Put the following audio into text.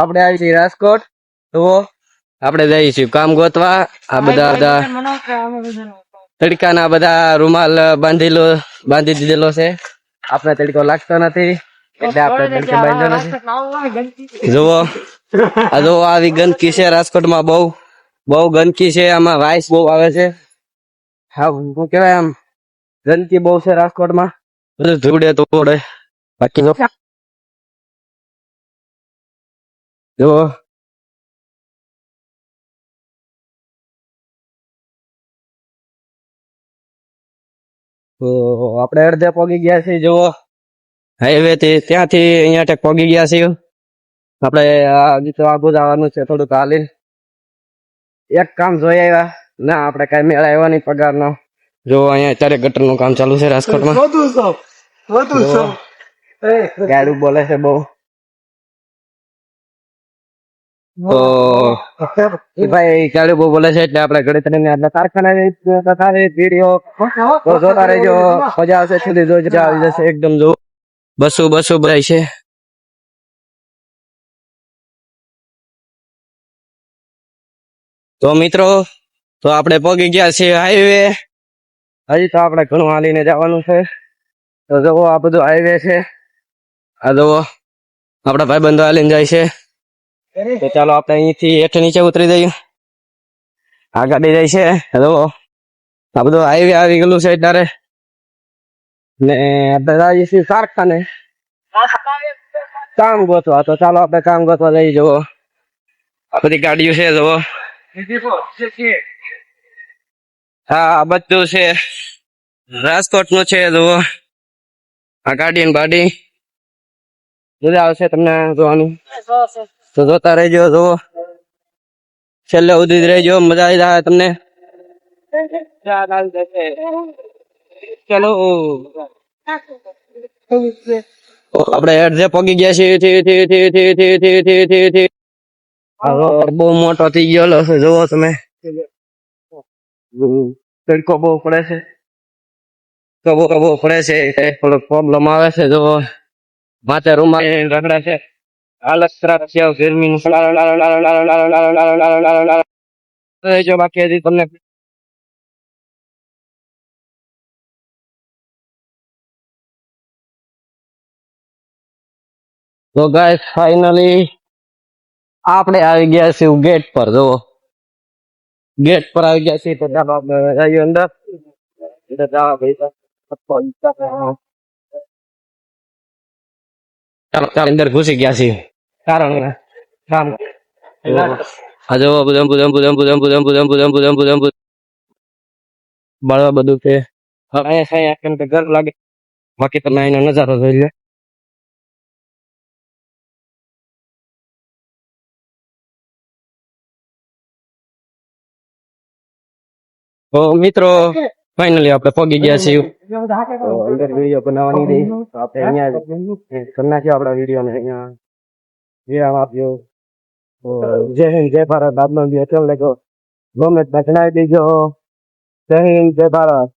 આપણે આવી છીએ રાજકોટ. તો આપણે જઈશું કામ ગોતવા. આ બધા તડકાના બધા રૂમાલ બાંધી દીધેલો છે. આપણે તડકો લાગતો નથી એટલે આપણે તડકે બાંધ્યો નથી. જુઓ આ જો આવી ગંદકી છે રાજકોટમાં. બહુ ગંદકી છે. આમાં વાઇસ બહુ આવે છે. હા શું કેવાય, આમ ગંદકી બહુ છે રાજકોટમાં. બધું ધૂળે તો પડે. બાકી જો તો આપણે અડધે પગી ગયા છીએ. જુઓ હાઈવે થી ત્યાંથી અહીંયા ટેક પગી ગયા છીએ. આપણે આગુ જવાનું છે થોડુંક હાલીને. એક કામ જોઈ આવ્યા ના, આપણે કઈ મેળા આવ્યા નહીં પગાર નો. જો અહીંયા અત્યારે ગટર નું કામ ચાલુ છે રાજકોટમાં. ગાડું બોલે છે બહુ. તો ભાઈ ગાડું બહુ બોલે છે એટલે આપણે ગણતરી કારખાના વિડીયો જોતા રહેજો. મજા આવશે. સુધી જોજો, આવી જશે એકદમ. જો બસો ભરાય છે. તો મિત્રો તો આપણે પગી ગયા છીએ હાઈવે. હજી તો આપણે ઘણું હાલીને જવાનું છે. તો જુઓ આ બધું હાઈવે છે. આ જુઓ આપણા ભાઈબંધો હાલીને જાય છે. તો ચાલો આપણે અહીંથી હેઠ નીચે ઉતરી જઈએ. આ ગાડી જાય છે. જુઓ આ બધું હાઈવે આવી ગયેલું છે ત્યારે. ને આપણે જઈએ છીએ કારખાને કામ ગોતવા. તો ચાલો આપણે કામ ગોતવા જઈ. જુઓ આ બધી ગાડીઓ છે. જુઓ હા બધું છે રાજકોટ નું છે. જુઓ આ ગાડી બાડી મજા આવશે તમને જોવાની. તો જોતા રહેજો. જુઓ છેલ્લે સુધી જ રહેજો. મજા આવી જાય તમને. ચલો આપણે અડધે પગી ગયા છીએ. બહુ મોટો થઈ ગયેલો છે. જુઓ તમે તડકો બહુ પડે છે. બહુ પડે છે. થોડો પ્રોબ્લેમ આવે છે. જુઓ માથે રૂમાલ રગડા છે. હાલત ખરાબ છે ગરમી. બાકી હજી તમને તો ગાઈસ ફાઇનલી આપણે આવી ગયા છીએ ગેટ પર. જુઓ ગેટ પર આવી ગયા છીએ. તો ચાલો આપણે જઈએ અંદર. ચાલો અંદર ઘુસી ગયા છીએ. કારણ બળવા બધું છે. અહીંયા ઘર લાગે. બાકી તમે અહીંનો નજારો જોઈ લે. તો મિત્રો ફાઇનલી આપણે પગી ગયા છીએ. અંદર વિડીયો બનાવવાની રહી. તો આપણે અહીંયા કરી નાખ્યો આપણા વિડીયો ને અહીંયા વિરામ આપ્યો. જય હિન્દ જય ભારત. આજનો વિડીયો કેવો લાગ્યો ગમે જણાવી દેજો. જય હિન્દ જય ભારત.